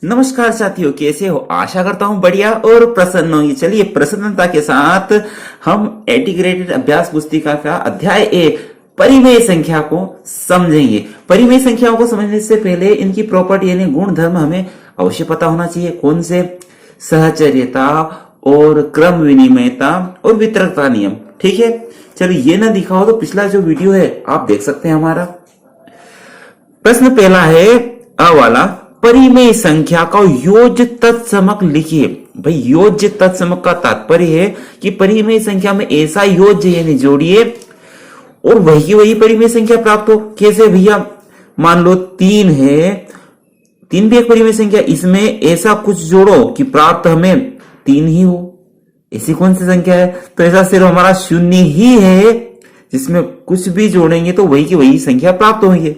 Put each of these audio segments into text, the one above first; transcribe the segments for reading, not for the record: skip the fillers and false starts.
नमस्कार साथियों, कैसे हो? आशा करता हूं बढ़िया और प्रसन्न होंगे। चलिए प्रसन्नता के साथ हम इंटीग्रेटेड अभ्यास पुस्तिका का अध्याय 1 परिमेय संख्या को समझेंगे। परिमेय संख्याओं को समझने से पहले इनकी प्रॉपर्टी यानी गुण धर्म हमें अवश्य पता होना चाहिए। कौन से? सहचर्यता और क्रम विनिमयता और वितरकता नियम। ठीक है, चलिए ये ना दिखा हो तो पिछला जो वीडियो है आप देख सकते हैं हमारा। प्रश्न पहला है अ वाला, परिमेय संख्या का योज्य तत्समक लिखिए। भाई योज्य तत्समक का तात्पर्य है कि परिमेय संख्या में ऐसा योज्य यानी जोड़िए और वही की वही परिमेय संख्या प्राप्त हो। कैसे भैया? मान लो 3 है, 3 भी एक परिमेय संख्या, इसमें ऐसा कुछ जोड़ो कि प्राप्त हमें 3 ही हो। ऐसी कौन सी संख्या है? तो ऐसा सिर्फ हमारा 0 ही है जिसमें कुछ भी जोड़ेंगे तो वही की वही संख्या प्राप्त होंगे।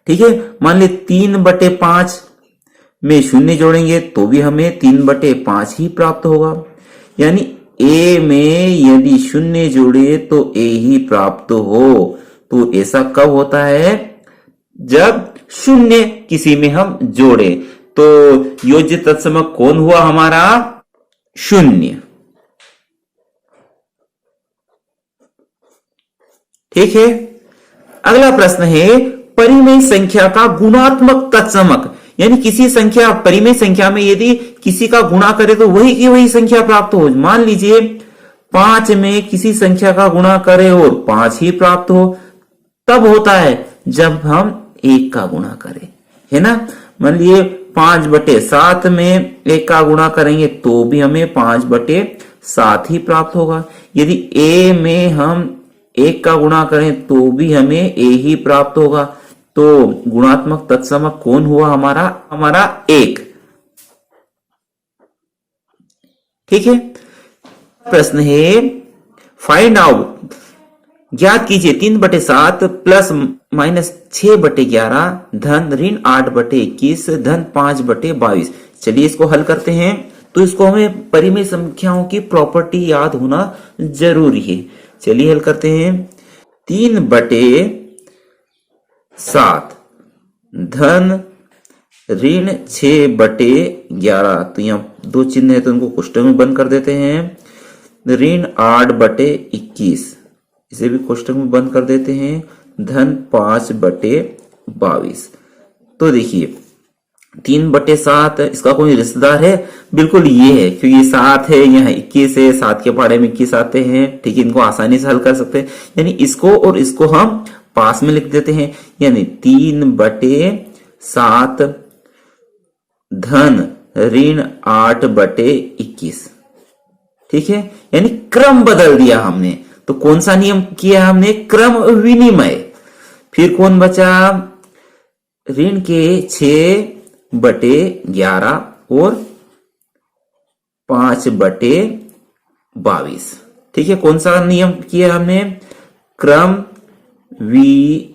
ठीक है, मान ले 3/5 में 0 जोड़ेंगे तो भी हमें 3/5 ही प्राप्त होगा। यानी ए में यदि 0 जोड़े तो ए ही प्राप्त हो। तो ऐसा कब होता है? जब 0 किसी में हम जोड़े। तो योज्य तत्समक कौन हुआ हमारा? 0। ठीक है, अगला प्रश्न है परिमेय संख्या का गुणात्मक तत्समक। यानी किसी संख्या परिमेय संख्या में यदि किसी का गुणा करे तो वही की वही संख्या प्राप्त हो। मान लीजिए 5 में किसी संख्या का गुणा करे और 5 ही प्राप्त हो। तब होता है जब हम 1 का गुणा करें, है ना। मान लीजिए 5/7 में 1 का गुणा करेंगे तो भी हमें 5/7 ही प्राप्त होगा। यदि ए में हम 1 का गुणा करें तो भी हमें ए ही प्राप्त होगा। तो गुणात्मक तत्समक कौन हुआ हमारा 1। ठीक है, प्रश्न है फाइंड आउट, ज्ञात कीजिए 3/7 प्लस माइनस 6/11 धन ऋण 8/21 धन 5/22। चलिए इसको हल करते हैं। तो इसको हमें परिमेय संख्याओं की प्रॉपर्टी याद होना जरूरी है। चलिए हल करते हैं। 3/7 धन ऋण 6/11, तो यहां 2 चिन्ह है तो उनको कोष्टक में बंद कर देते हैं। ऋण 8/21 इसे भी कोष्टक में बंद कर देते हैं। धन 5/22। तो देखिए 3/7 इसका कोई रिश्तेदार है? बिल्कुल ये है, क्योंकि 7 है, यहाँ 21 है, 7 के पहाड़े में 21 आते हैं। ठीक है, इनको आसानी से हल कर सकते हैं। यानी इसको और इसको हम पास में लिख देते हैं। यानी 3/7 धन ऋण 8/21। ठीक है, यानी क्रम बदल दिया हमने। तो कौन सा नियम किया हमने? क्रम विनिमय। फिर कौन बचा? ऋण के 6/11 और 5/22। ठीक है, कौन सा नियम किया हमने? क्रम विनिमयता।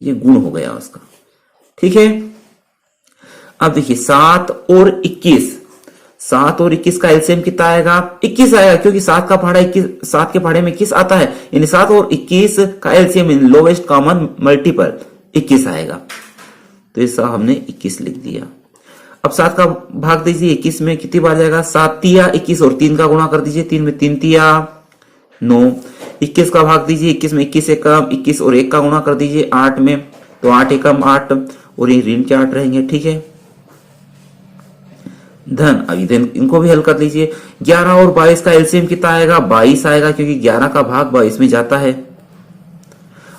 ये गुण हो गया उसका। ठीक है, अब देखिए 7 और 21 का एलसीएम कितना आएगा? 21 आएगा, क्योंकि 7 का पहाड़ा 21, 7 के पहाड़े में 21 आता है। यानी 7 और 21 का एलसीएम लोवेस्ट कॉमन मल्टीपल 21 आएगा। तो ऐसा हमने 21 लिख दिया। अब 7 का भाग दीजिए 21 में, कितनी बार जाएगा? 7 तिया 21 और 3 का गुणा कर दीजिए। 3 में 3 तिया 9। 21 का भाग दीजिए 21 में, 21 एकम 21 और 1 का गुणा कर दीजिए 8 में, तो 8 एकम 8 और ये ऋण के 8 रहेंगे। ठीक है, धन अभी धन इनको भी हल कर लीजिए। 11 और 22 का एलसीएम कितना आएगा? 22 आएगा, क्योंकि 11 का भाग 22 में जाता है।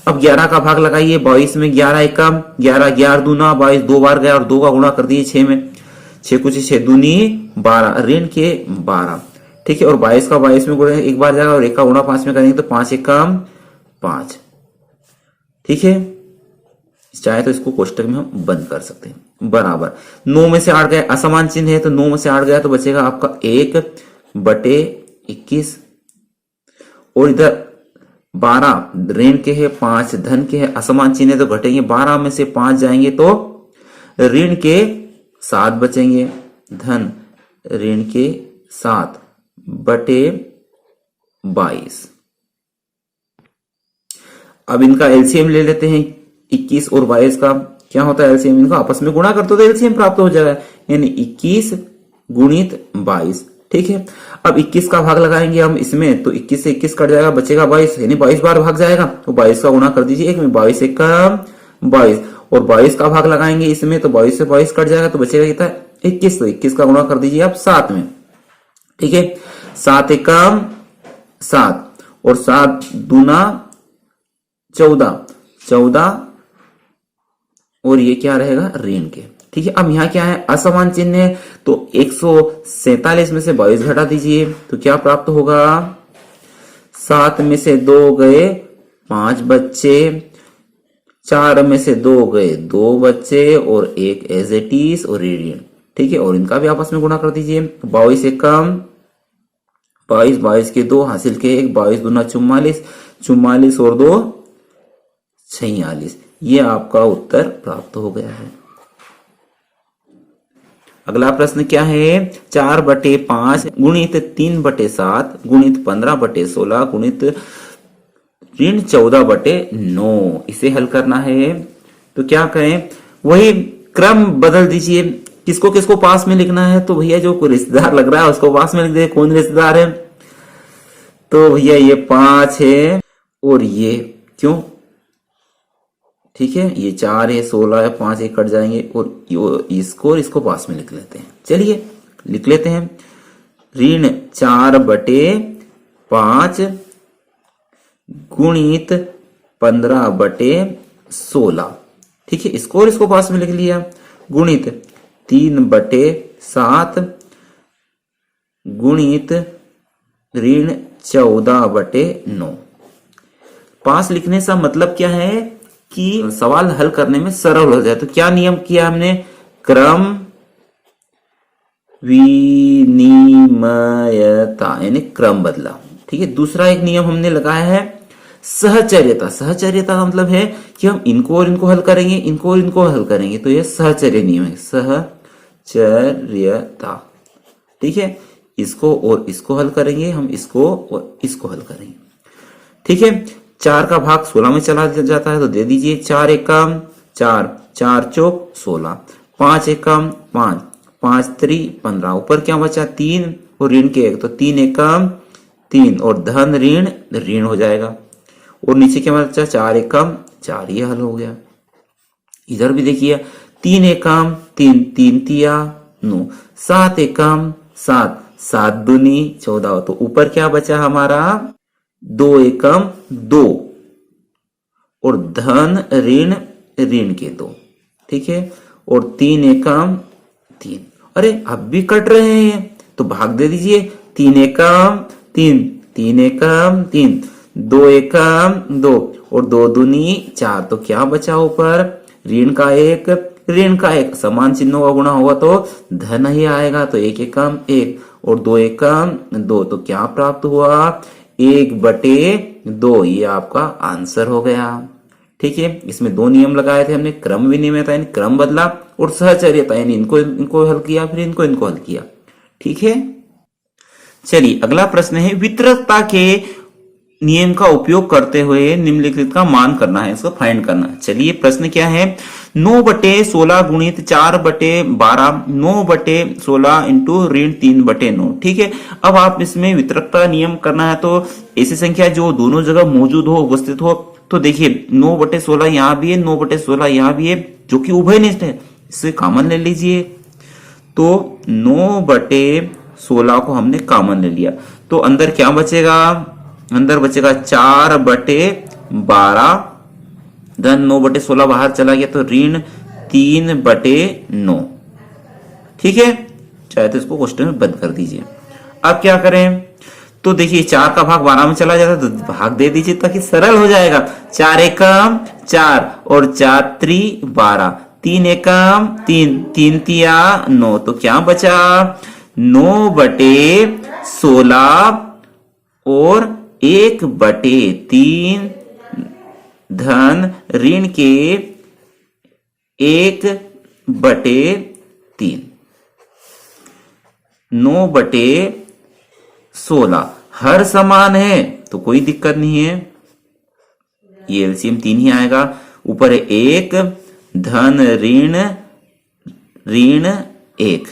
अब 11 का भाग लगाइए 22 में। 11 एकम 11, 11 दूना 22, 2 बार गया और 2 का गुणा कर दिए 6 में। 6 कुछ 6 दूनी 12, ऋण के 12। ठीक है, और 22 का 22 में गुणा 1 बार जाएगा और 1 का गुणा 5 में करेंगे तो 5 एकम 5। ठीक है, चाहे तो इसको कोष्टक में हम बंद कर सकते हैं। बराबर 9 में से 8 गया, असमान चिन्ह है तो 9 में से 8 गया तो बचेगा आपका 1/21। और इधर 12 ऋण के है, 5 धन के है, असमान चिन्ह है तो घटेंगे। 12 में से 5 जाएंगे तो ऋण के 7 बचेंगे। धन ऋण के 7/22। अब इनका एलसीएम ले लेते हैं 21 और 22 का। क्या होता है एलसीएम, इनको आपस में गुणा करते तो एलसीएम प्राप्त हो जाएगा, यानी 21 गुणित 22। ठीक है, अब 21 का भाग लगाएंगे हम इसमें, तो 21 से 21 कट जाएगा, बचेगा 22, यानी 22 बार भाग जाएगा, तो 22 का गुणा कर दीजिए एक में, 22 एक कम 22, और 22 का भाग लगाएंगे इसमें, तो 22 से 22 कट जाएगा, तो बचेगा कितना 21, तो 21 का गुणा कर दीजिए आप 7 में। ठीक है, 7 एक कम 7, और 7 दूना 14, 14, और ये क्या रहेगा ऋण के। ठीक है, अब यहाँ क्या है असमान चिन्ह है, तो 147 में से 22 घटा दीजिए, तो क्या प्राप्त होगा, 7 में से 2 गए 5 बच्चे, 4 में से 2 गए 2 बच्चे, और 1 एज इट इज और ऋण। ठीक है, और इनका भी आपस में गुणा कर दीजिए, 22 एक कम 22, 22 के 2 हासिल के 1, 22 दूना 44, 44 और 2 46, ये आपका उत्तर प्राप्त हो गया है। अगला प्रश्न क्या है, 4/5 गुणित 3/7 गुणित 15/16 गुणित ऋण 14/9, इसे हल करना है। तो क्या करें, वही क्रम बदल दीजिए, किसको किसको पास में लिखना है, तो भैया जो कोई रिश्तेदार लग रहा है उसको पास में लिख दे, कौन रिश्तेदार है, तो भैया ये 5 है, और ये क्यों, ठीक है, ये 4 है, 16 है, 5 एक कट जाएंगे, और इसको पास में लिख लेते हैं। चलिए लिख लेते हैं, ऋण 4/5 गुणित 15/16। ठीक है, इसको पास में लिख लिया, गुणित 3/7 गुणित ऋण 14/9। पास लिखने से मतलब क्या है कि सवाल हल करने में सरल हो जाए। तो क्या नियम किया हमने, क्रम विनिमयता, यानी क्रम बदला। ठीक है, दूसरा एक नियम हमने लगाया है सहचर्यता। सहचर्यता का मतलब है कि हम इनको और इनको हल करेंगे, इनको और इनको हल करेंगे, तो ये सहचर्य नियम है, सहचर्यता। ठीक है, इसको और इसको हल करेंगे, हम इसको और इसको हल करेंगे। ठीक है, 4 का भाग 16 में चला जाता है, तो दे दीजिए, 4 एक कम 4, 4 चौक 16, 5 एक कम 5, 5 3 15, ऊपर क्या बचा 3 और ऋण के 1, तो 3 एक कम 3, और धन ऋण ऋण हो जाएगा, और नीचे क्या बचा 4 एक कम 4, ये हल हो गया। इधर भी देखिए, 3 एक कम 3, 3 तिया 9, 7 एक कम 7, 7 दूनी 14, तो ऊपर क्या बचा हमारा 2 एकम 2, और धन ऋण ऋण के 2। ठीक है, और 3 एकम 3, अरे अब भी कट रहे हैं, तो भाग दे दीजिए, 3 एकम 3, 3 एकम 3, 2 एकम 2, और 2 दूनी 4, तो क्या बचा ऊपर ऋण का 1 ऋण का 1, समान चिन्हों का गुणा होगा तो धन ही आएगा, तो 1 एकम 1 और 2 एकम 2, तो क्या प्राप्त हुआ 1/2, ये आपका आंसर हो गया। ठीक है, इसमें 2 नियम लगाए थे हमने, क्रम विनिमयता यानी क्रम बदला, और सहचर्यता यानी इनको हल किया, फिर इनको हल किया। ठीक है, चलिए अगला प्रश्न है, वितरकता के नियम का उपयोग करते हुए निम्नलिखित का मान करना है, इसको फाइंड करना है। चलिए प्रश्न क्या है, 9/16 गुणित 4/12, 9/16 इंटू ऋण 3/9। ठीक है, अब आप इसमें वितरकता नियम करना है, तो ऐसी संख्या जो दोनों जगह मौजूद हो, उपस्थित हो, तो देखिए 9/16 यहाँ भी है, 9/16 यहाँ भी है, जो कि उभयनिष्ठ है, इसे कॉमन ले लीजिए। तो 9/16 को हमने कॉमन ले लिया, तो अंदर क्या बचेगा, अंदर बचेगा 4/12, धन 9/16 बाहर चला गया, तो ऋण 3/9। ठीक है, चाहे तो इसको क्वेश्चन में बंद कर दीजिए। अब क्या करें, तो देखिए 4 का भाग 12 में चला जाता है, तो भाग दे दीजिए ताकि सरल हो जाएगा, 4 एकम 4 और 4 3 12, 3 एकम 3, 3 तिया 9, तो क्या बचा 9/16 और 1/3 धन ऋण के 1/3, 9/16 हर समान है तो कोई दिक्कत नहीं है, ये एलसीएम 3 ही आएगा, ऊपर है 1 धन ऋण ऋण 1,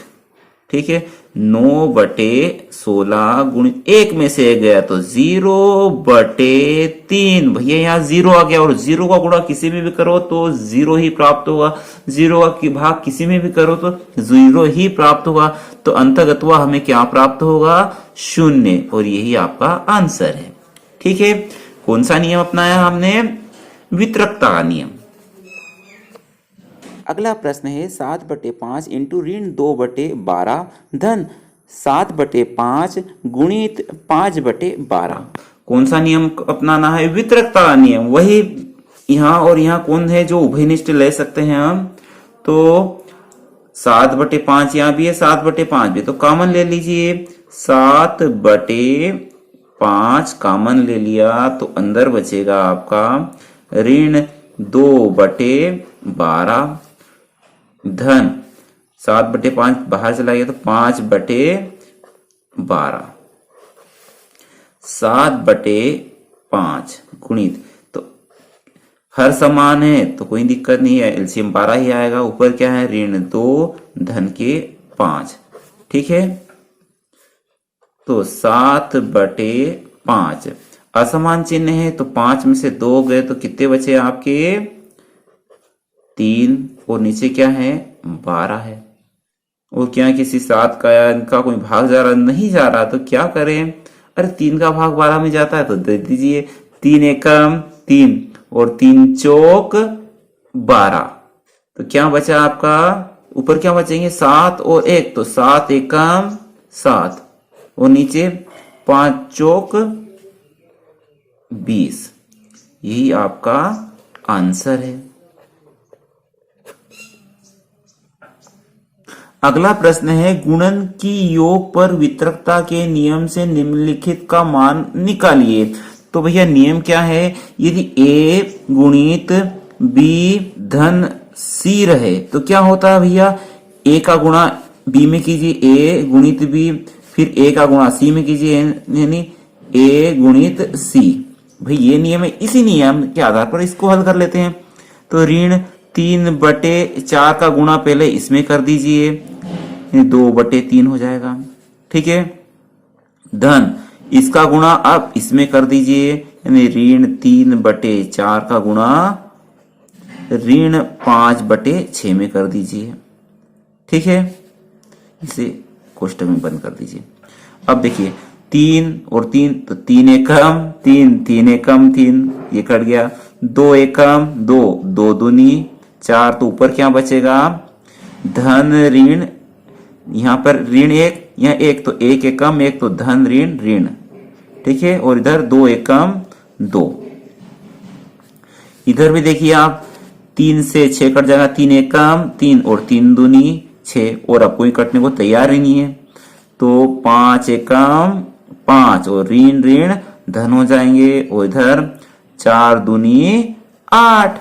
ठीक है। 9/16 गुणित 1 में से 1 गया तो 0/3। भैया यहाँ 0 आ गया, और 0 का गुणा किसी में भी करो तो 0 ही प्राप्त होगा, 0 का भाग किसी में भी करो तो 0 ही प्राप्त होगा। तो अंततः हमें क्या प्राप्त होगा? 0, और यही आपका आंसर है। ठीक है, कौन सा नियम अपनाया हमने? वितरकता का नियम। अगला प्रश्न है 7/5 इंटू ऋण 2/12 धन 7/5 गुणित 5/12। कौन सा नियम अपनाना है? वितरकता का नियम। वही यहाँ और यहाँ कौन है जो उभयनिष्ठ ले सकते हैं हम? तो 7/5 यहाँ भी है, 7/5 भी, तो कॉमन ले लीजिए। 7/5 कॉमन ले लिया तो अंदर बचेगा आपका ऋण 2/12 धन 7/5 बाहर चला गया तो 5/12। 7/5 गुणित, तो हर समान है तो कोई दिक्कत नहीं है, एलसीएम 12 ही आएगा। ऊपर क्या है? ऋण 2 धन के 5, ठीक है। तो 7/5 असमान चिन्ह है तो 5 में से 2 गए तो कितने बचे आपके? 3, और नीचे क्या है? 12 है। और क्या किसी 7 का या इनका कोई भाग जा रहा? नहीं जा रहा, तो क्या करें? अरे 3 का भाग 12 में जाता है तो दे दीजिए। 3 एकम 3 और 3 चौक 12, तो क्या बचा आपका? ऊपर क्या बचेंगे? 7 और 1, तो 7 एकम 7, और नीचे 5 चौक 20। यही आपका आंसर है। अगला प्रश्न है गुणन की योग पर वितरकता के नियम से निम्नलिखित का मान निकालिए। तो भैया नियम क्या है? यदि a गुणित b धन c रहे तो क्या होता है भैया? a का गुणा b में कीजिए, a गुणित b, फिर a का गुणा c में कीजिए, यानी a गुणित c। भाई ये नियम है, इसी नियम के आधार पर इसको हल कर लेते हैं। तो ऋण 3/4 का गुणा पहले इसमें कर दीजिए, 2/3 हो जाएगा, ठीक है। धन इसका गुणा अब इसमें कर दीजिए, यानी ऋण 3/4 का गुणा ऋण 5/6 में कर दीजिए, ठीक है। इसे कोष्टक में बंद कर दीजिए। अब देखिए 3 और 3, तो 3 एकम 3, 3 एकम 3, ये कट गया। 2 एकम 2, 2 दूनी 4, तो ऊपर क्या बचेगा? धन ऋण, यहाँ पर ऋण 1, यहाँ 1, तो 1 एकम 1, तो धन ऋण ऋण, ठीक है। और इधर 2 एकम 2। इधर भी देखिए आप 3 से 6 कट जाएगा, 3 एकम 3 और 3 दूनी 6, और अब कोई कटने को तैयार ही नहीं है, तो 5 एकम 5 और ऋण ऋण धन हो जाएंगे, और इधर 4 दूनी 8,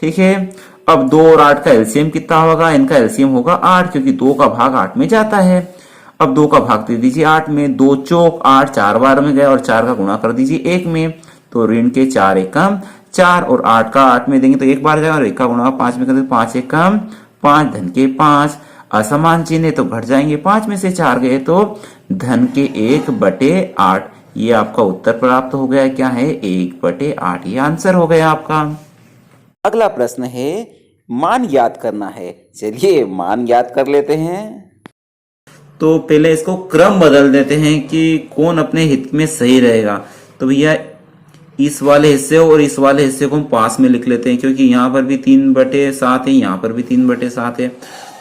ठीक है। अब 2 और 8 का एलसीएम कितना होगा? इनका एलसीएम होगा 8, क्योंकि 2 का भाग 8 में जाता है। अब 2 का भाग दे दीजिए 8 में, 2 चौक 8, 4 बार में गया, और 4 का गुणा कर दीजिए 1 में, तो ऋण के 4 एकम 4, और 8 का 8 में देंगे तो 1 बार जाएगा, और 1 का गुणा 5 में कर देंगे, 5 एकम 5, धन के 5। असमान चिन्ह तो घट जाएंगे, 5 में से 4 गए तो धन के 1/8। ये आपका उत्तर प्राप्त हो गया। क्या है? 1/8। ये आंसर हो गया आपका। अगला प्रश्न है मान याद करना है। चलिए मान याद कर लेते हैं। तो पहले इसको क्रम बदल देते हैं कि कौन अपने हित में सही रहेगा। तो भैया इस वाले हिस्से और इस वाले हिस्से को हम पास में लिख लेते हैं, क्योंकि यहाँ पर भी 3/7 है, यहाँ पर भी 3/7 है।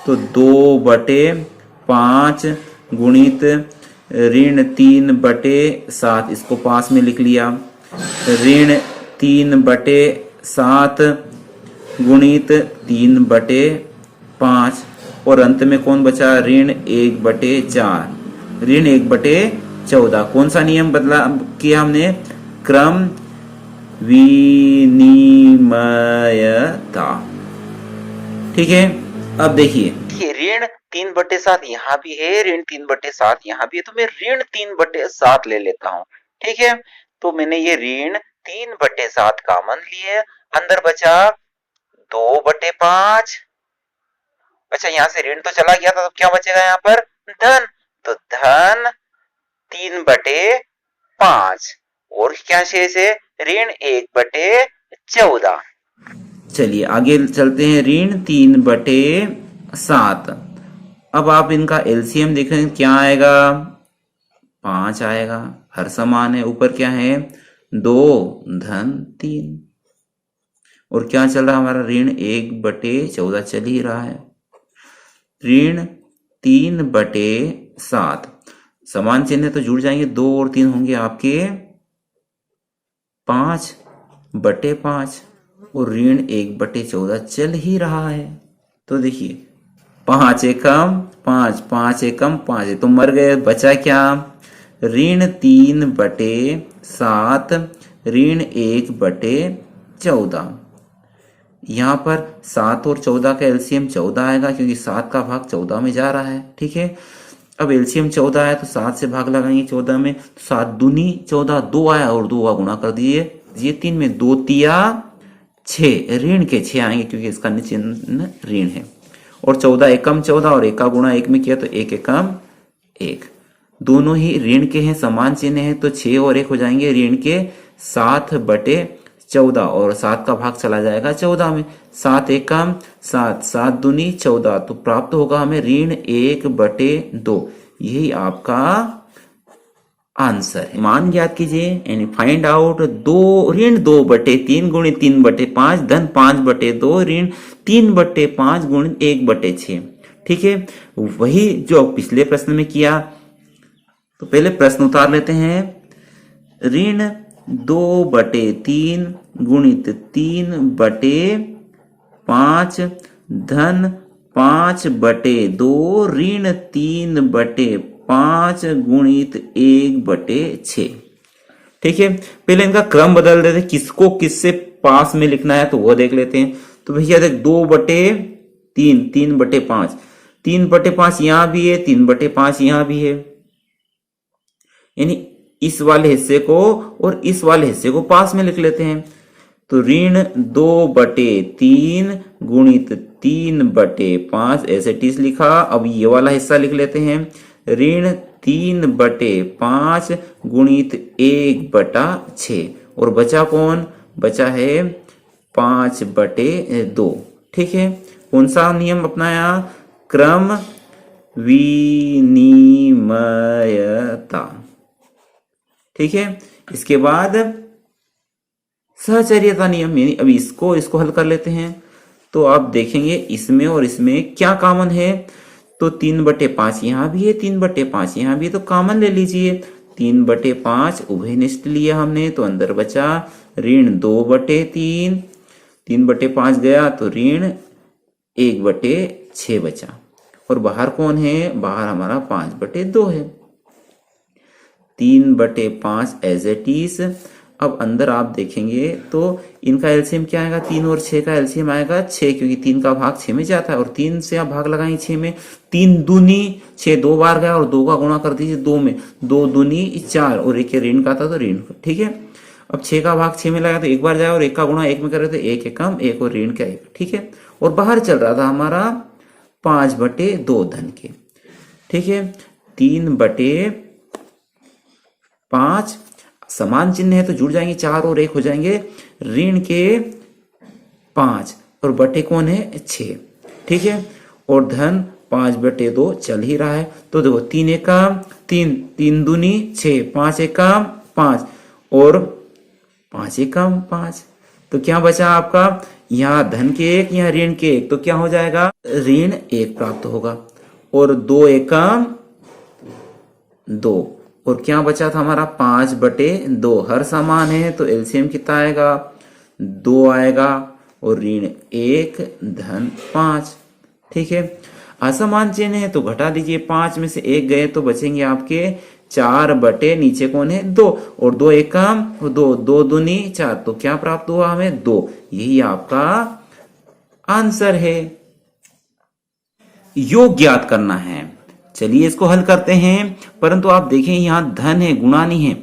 तो 2/5 गुणित ऋण 3/7, इसको पास में लिख लिया। ऋण 3/7 गुणित 3/5, और अंत में कौन बचा? ऋण 1/4, ऋण 1/14। कौन सा नियम बदला किया हमने? क्रम विनिमयता, ठीक है। अब देखिए ऋण 3/7 यहाँ भी है, ऋण 3/7 यहाँ भी है, तो मैं ऋण 3/7 ले लेता हूँ, ठीक है। तो मैंने ये ऋण 3/7 कॉमन लिए, अंदर बचा 2/5। अच्छा, यहाँ से ऋण तो चला गया था, तो क्या बचेगा यहाँ पर? धन। तो धन 3/5। और क्या शेष है? ऋण 1/14। चलिए आगे चलते हैं। ऋण 3/7। अब आप इनका एलसीएम देख रहे हैं, क्या आएगा? 5 आएगा। हर समान है। ऊपर क्या है? 2 धन 3। और क्या चल रहा है हमारा? ऋण 1/14 चल ही रहा है। ऋण 3/7 समान चिन्ह तो जुड़ जाएंगे, 2 और 3 होंगे आपके 5/5 और ऋण 1/14 चल ही रहा है। तो देखिए 5 एकम 5, 5 एकम 5 है, तो मर गए। बचा क्या? ऋण 3/7 ऋण 1/14। यहाँ पर 7 और 14 का एलसीएम 14 आएगा, क्योंकि 7 का भाग 14 में जा रहा है। ठीक है, अब एलसीएम 14 आया तो 7 से भाग लगाएंगे 14 में, तो 7 दूनी 14, 2 आया और 2 का गुणा कर दिए ये 3 में, 2 तिया 6, ऋण के 6 आएंगे क्योंकि इसका चिन्ह ऋण है। और 14 एकम 14 और 1 का गुणा 1 में किया तो 1 एकम 1, दोनों ही ऋण के हैं, समान चिन्ह है, तो 6 और 1 हो जाएंगे ऋण के 7/14 और 7 का भाग चला जाएगा 14 में, 7 एकम 7, 7 दूनी 14, तो प्राप्त होगा हमें ऋण 1/2। यही आपका आंसर है। मान ज्ञात कीजिए एंड फाइंड आउट ऋण 2/3 गुणित 3/5 धन 5/2 ऋण 3/5 गुणित 1/6। ठीक है, वही जो पिछले प्रश्न में किया। तो पहले प्रश्न उतार लेते हैं। ऋण 2/3 गुणित 3/5 धन 5/2 ऋण 3/5 गुणित 1/6। ठीक है, पहले इनका क्रम बदल देते, किसको किससे पास में लिखना है तो वो देख लेते हैं। तो भैया देख 2/3 3/5, 3/5 यहां भी है, 3/5 यहां भी है, यानी इस वाले हिस्से को और इस वाले हिस्से को पास में लिख लेते हैं। तो ऋण 2/3 गुणित 3/5 ऐसे टीस लिखा। अब ये वाला हिस्सा लिख लेते हैं, ऋण 3/5 गुणित 1/6 और बचा कौन? बचा है 5/2। ठीक है, कौन सा नियम अपनाया? क्रम विनिमयता। ठीक है, इसके बाद सहचर्यता नियम, यानी अभी इसको हल कर लेते हैं। तो आप देखेंगे इसमें और इसमें क्या कॉमन है। तो 3/5 यहां भी है, 3/5 यहां भी है, तो कॉमन ले लीजिए। 3/5 उभयनिष्ठ लिया हमने, तो अंदर बचा ऋण 2/3, 3/5 गया तो ऋण 1/6 बचा। और बाहर कौन है? बाहर हमारा 5/2 है। 3/5 एज इट इज। अब अंदर आप देखेंगे तो इनका एलसीएम क्या आएगा? 3 और 6 का एलसीएम आएगा 6, क्योंकि 3 का भाग 6 में जाता है और 3 से आप भाग लगाएंगे 6 में। 3 दूनी 6 2 बार गया और 2 का गुणा कर दीजिए 2 में, 2 दूनी 4 और 1 ऋण का था तो ऋण। ठीक है, अब 6 का भाग 6 में लगा तो 1 बार जाए और 1 का गुणा 1 में कर रहे थे, 1 एकम 1 और ऋण का 1। ठीक है, और बाहर चल रहा था हमारा 5/2 धन के। ठीक है, 3/5 समान चिन्ह है तो जुड़ जाएंगे, 4 और 1 हो जाएंगे ऋण के 5 और बटे कौन है? 6। ठीक है, और धन 5/2 चल ही रहा है। तो देखो 3 एकम 3, 3 दूनी 6, 5 एकम 5 और 5 एकम 5। तो क्या बचा आपका? यहाँ धन के 1, यहाँ ऋण के 1, तो क्या हो जाएगा? ऋण 1 प्राप्त होगा। और 2 एकम 2 और क्या बचा था हमारा? 5/2। हर समान है तो एलसीएम कितना आएगा? 2 आएगा और ऋण 1 धन 5। ठीक है, असमान चिन्ह है तो घटा दीजिए, 5 में से 1 गए तो बचेंगे आपके 4/, नीचे कौन है? 2 और 2 एकम 2, 2 दूनी 4, तो क्या प्राप्त हुआ हमें? 2। यही आपका आंसर है। योग ज्ञात करना है। चलिए इसको हल करते हैं, परंतु आप देखें यहां धन है, गुणा नहीं है।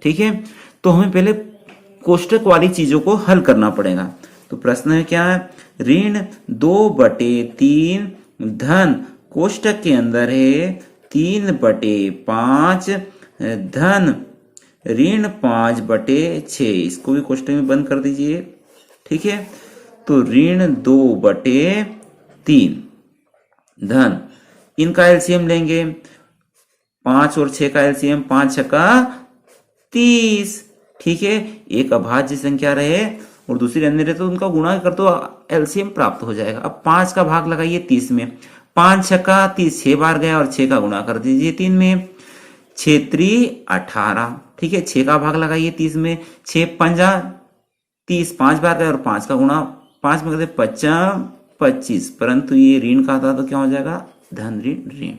ठीक है, तो हमें पहले कोष्टक वाली चीजों को हल करना पड़ेगा। तो प्रश्न में क्या है, ऋण 2/3 धन कोष्टक के अंदर है 3/5 धन ऋण 5/6। इसको भी कोष्टक में बंद कर दीजिए। ठीक है, तो ऋण 2/3 धन, इनका एलसीएम लेंगे, 5 और 6 का एलसीएम, 5 छक्का 30। ठीक है, एक अभाज्य संख्या रहे और दूसरी अन्य रहे तो उनका गुणा कर दो, एलसीएम प्राप्त हो जाएगा। अब 5 का भाग लगाइए 30 में, 5 छक्का 30 6 बार गया और 6 का गुणा कर दीजिए 3 में, 6 3 18। ठीक है, 6 का भाग लगाइए 30 में, 6 पंजा 30 5 बार गया और 5 का गुणा 5 में करते 50 25, परंतु ये ऋण का था तो क्या हो जाएगा, धन ऋण ऋण।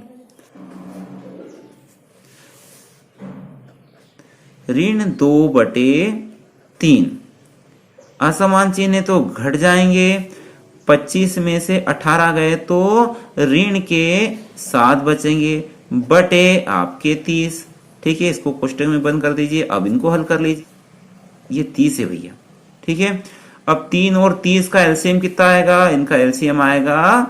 ऋण 2/3 असमान चिन्ह है तो घट जाएंगे, 25 में से 18 गए तो ऋण के 7 बचेंगे बटे आपके 30। ठीक है, इसको कोष्टक में बंद कर दीजिए। अब इनको हल कर लीजिए, ये 30 है भैया। ठीक है, अब 3 और 30 का एलसीएम कितना आएगा, इनका एलसीएम आएगा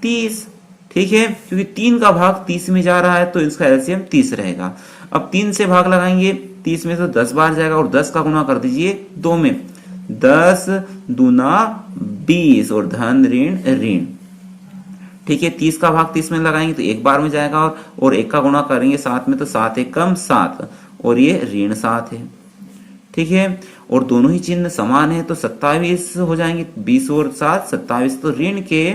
30। ठीक है, क्योंकि 3 का भाग 30 में जा रहा है तो इसका एलसीएम 30 रहेगा। अब 3 से भाग लगाएंगे 30 में तो 10 बार जाएगा और 10 का गुणा कर दीजिए 2 में, 10 दूना 20 और धन ऋण ऋण। ठीक है, 30 का भाग 30 में लगाएंगे तो 1 बार में जाएगा और 1 का गुणा करेंगे 7 में तो 7 1 कम 7 और ये ऋण 7 है। ठीक है, और दोनों ही चिन्ह समान है तो 27 हो जाएंगे, 20 और 7 27, तो ऋण के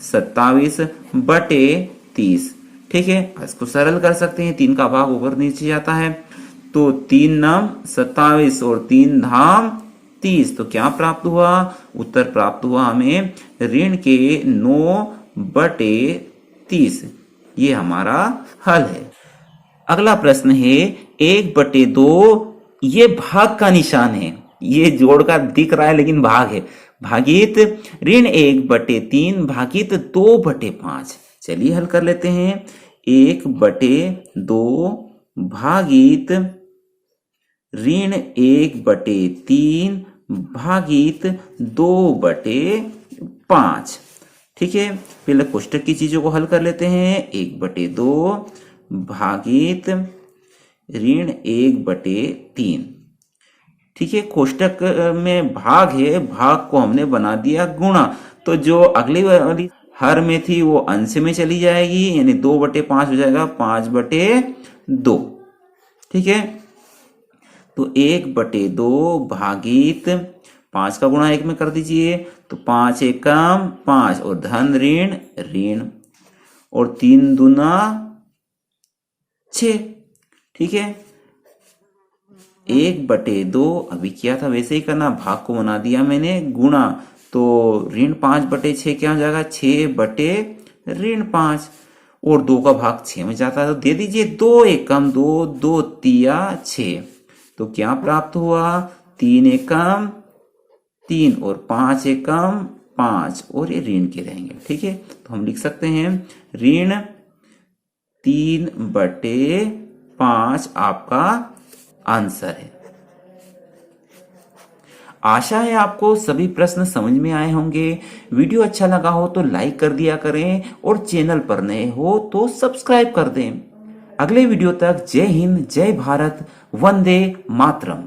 27/30। ठीक है, इसको सरल कर सकते हैं, 3 का भाग ऊपर नीचे जाता है तो 3 9 27 और 3 धाम 30, तो क्या प्राप्त हुआ, उत्तर प्राप्त हुआ हमें ऋण के 9/30। ये हमारा हल है। अगला प्रश्न है 1/2, ये भाग का निशान है, ये जोड़ का दिख रहा है लेकिन भाग है, भागित ऋण 1/3 भागित 2/5। चलिए हल कर लेते हैं, 1/2 भागित ऋण 1/3 भागित 2/5। ठीक है, पहले कोष्टक की चीजों को हल कर लेते हैं, 1/2 भागित ऋण 1/3। ठीक है, कोष्टक में भाग है, भाग को हमने बना दिया गुणा, तो जो अगली वाली हर में थी वो अंश में चली जाएगी, यानी 2/5 हो जाएगा 5/2। ठीक है, तो 1/2 भागित 5 का गुणा 1 में कर दीजिए तो 5 1 कम 5 और धन ऋण ऋण और 3 दूना 6। ठीक है, 1/2 अभी किया था वैसे ही करना, भाग को बना दिया मैंने गुणा, तो ऋण 5/6 क्या हो जाएगा, 6/5 और 2 का भाग 6 में जाता है तो दे दीजिए 2 1 कम 2 2 तिया 6, तो क्या प्राप्त हुआ, 3 1 कम 3 और 5 1 कम 5 और ये ऋण के रहेंगे। ठीक है, तो हम लिख सकते हैं ऋण 3/5 आपका आंसर है। आशा है आपको सभी प्रश्न समझ में आए होंगे। वीडियो अच्छा लगा हो तो लाइक कर दिया करें और चैनल पर नए हो तो सब्सक्राइब कर दें। अगले वीडियो तक जय हिंद, जय भारत, वंदे मातरम।